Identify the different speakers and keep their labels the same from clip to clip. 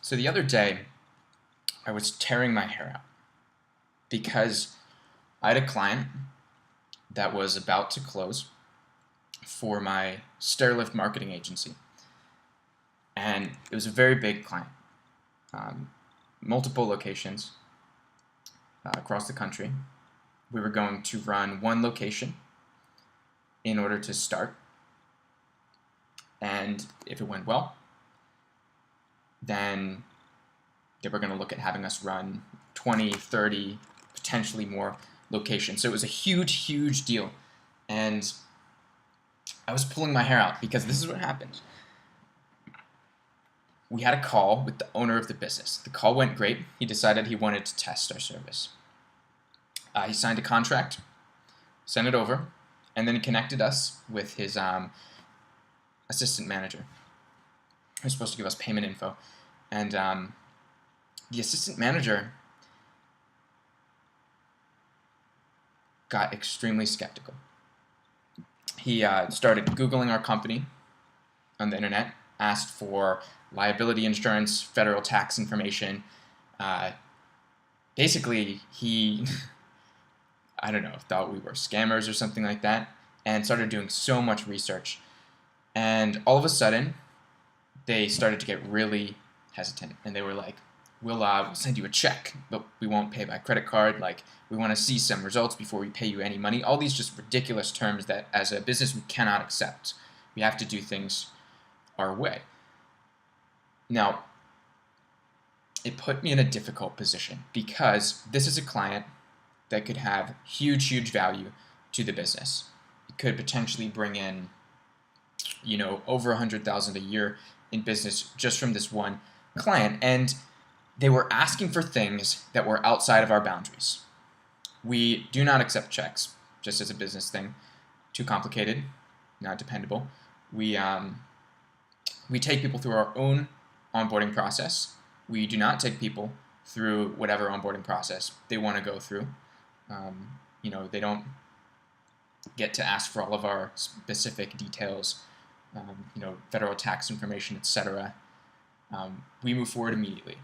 Speaker 1: So the other day, I was tearing my hair out because I had a client that was about to close for my stairlift marketing agency. And it was a very big client, multiple locations across the country. We were going to run one location in order to start. And if it went well, then they were going to look at having us run 20, 30, potentially more locations. So it was a huge, huge deal. And I was pulling my hair out because this is what happened. We had a call with the owner of the business. The call went great. He decided he wanted to test our service. He signed a contract, sent it over, and then he connected us with his assistant manager, who's supposed to give us payment info. And the assistant manager got extremely skeptical. He started Googling our company on the internet, asked for liability insurance, federal tax information. Basically, he, I don't know, thought we were scammers or something like that, and started doing so much research. And all of a sudden, they started to get really hesitant, and they were like, we'll send you a check, but we won't pay by credit card. Like, we want to see some results before we pay you any money. All these just ridiculous terms that as a business we cannot accept. We have to do things our way. Now, it put me in a difficult position because this is a client that could have huge, huge value to the business. It could potentially bring in, over $100,000 a year in business just from this one client. And they were asking for things that were outside of our boundaries. We do not accept checks, just as a business thing. Too complicated, not dependable. We take people through our own onboarding process. We do not take people through whatever onboarding process they want to go through. They don't get to ask for all of our specific details, federal tax information, etc. We move forward immediately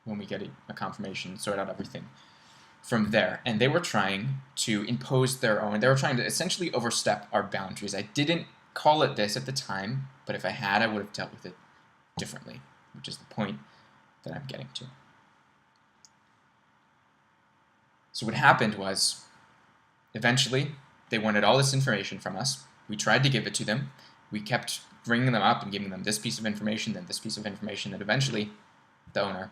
Speaker 1: when we get a confirmation, sort out everything from there. And they were trying to impose their own. They were trying to essentially overstep our boundaries. I didn't call it this at the time, but if I had, I would have dealt with it differently, which is the point that I'm getting to. So what happened was, eventually, they wanted all this information from us. We tried to give it to them. We kept bringing them up and giving them this piece of information, then this piece of information, and eventually, the owner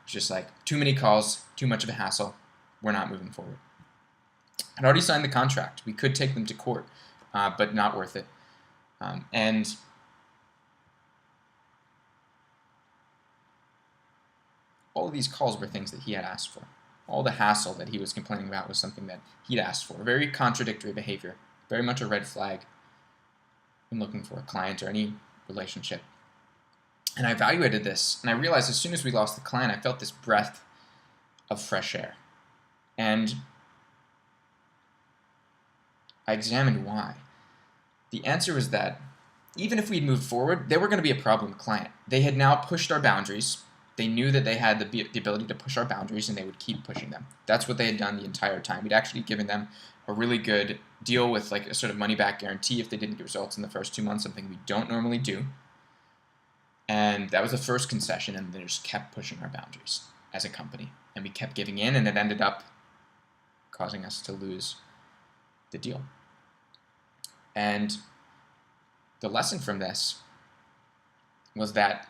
Speaker 1: was just like, too many calls, too much of a hassle, we're not moving forward. I'd already signed the contract. We could take them to court, but not worth it. And all of these calls were things that he had asked for. All the hassle that he was complaining about was something that he'd asked for. Very contradictory behavior. Very much a red flag when looking for a client or any relationship. And I evaluated this, and I realized as soon as we lost the client, I felt this breath of fresh air. And I examined why. The answer was that even if we'd moved forward, they were going to be a problem client. They had now pushed our boundaries. They knew that they had the ability to push our boundaries, and they would keep pushing them. That's what they had done the entire time. We'd actually given them a really good deal with like a sort of money-back guarantee if they didn't get results in the first 2 months, something we don't normally do. And that was the first concession, and they just kept pushing our boundaries as a company. And we kept giving in, and it ended up causing us to lose the deal. And the lesson from this was that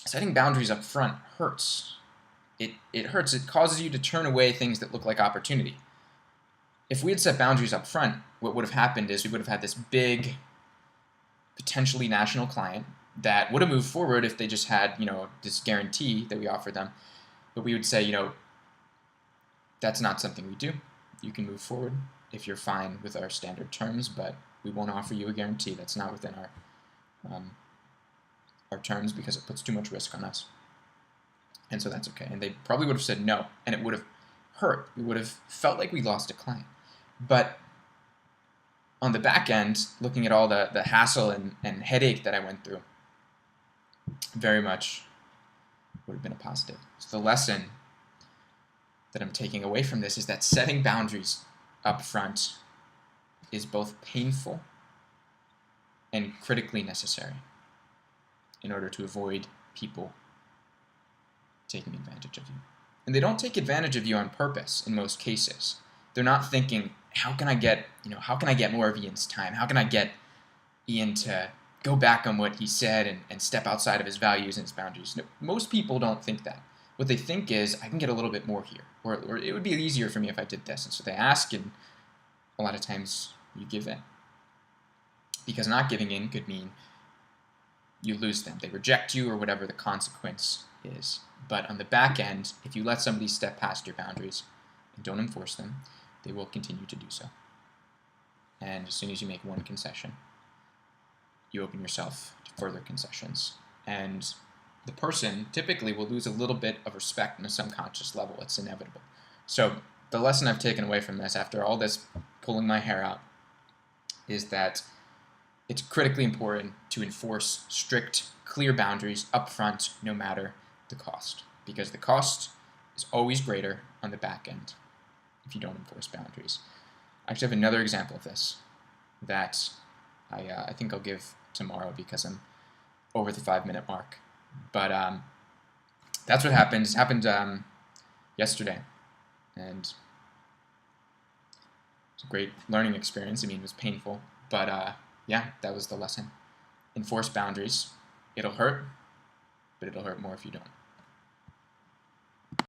Speaker 1: setting boundaries up front hurts. It hurts. It causes you to turn away things that look like opportunity. If we had set boundaries up front, what would have happened is we would have had this big, potentially national client that would have moved forward if they just had, this guarantee that we offered them. But we would say, that's not something we do. You can move forward if you're fine with our standard terms, but we won't offer you a guarantee. That's not within our terms because it puts too much risk on us. And so that's okay. And they probably would have said no, and it would have hurt. We would have felt like we lost a client. But on the back end, looking at all the hassle and headache that I went through, very much would have been a positive. So the lesson that I'm taking away from this is that setting boundaries up front is both painful and critically necessary in order to avoid people taking advantage of you. And they don't take advantage of you on purpose in most cases. They're not thinking, how can I get more of Ian's time? How can I get Ian to go back on what he said and step outside of his values and his boundaries? No, most people don't think that. What they think is, I can get a little bit more here, or it would be easier for me if I did this. And so they ask, and a lot of times you give in. Because not giving in could mean you lose them. They reject you or whatever the consequence is. But on the back end, if you let somebody step past your boundaries and don't enforce them, they will continue to do so. And as soon as you make one concession, you open yourself to further concessions. And the person typically will lose a little bit of respect on a subconscious level. It's inevitable. So the lesson I've taken away from this, after all this pulling my hair out, is that it's critically important to enforce strict, clear boundaries up front, no matter the cost. Because the cost is always greater on the back end if you don't enforce boundaries. I actually have another example of this that I think I'll give tomorrow because I'm over the 5-minute mark. But that's what happened. It happened yesterday. And it's a great learning experience. I mean, it was painful. But yeah, that was the lesson. Enforce boundaries. It'll hurt, but it'll hurt more if you don't.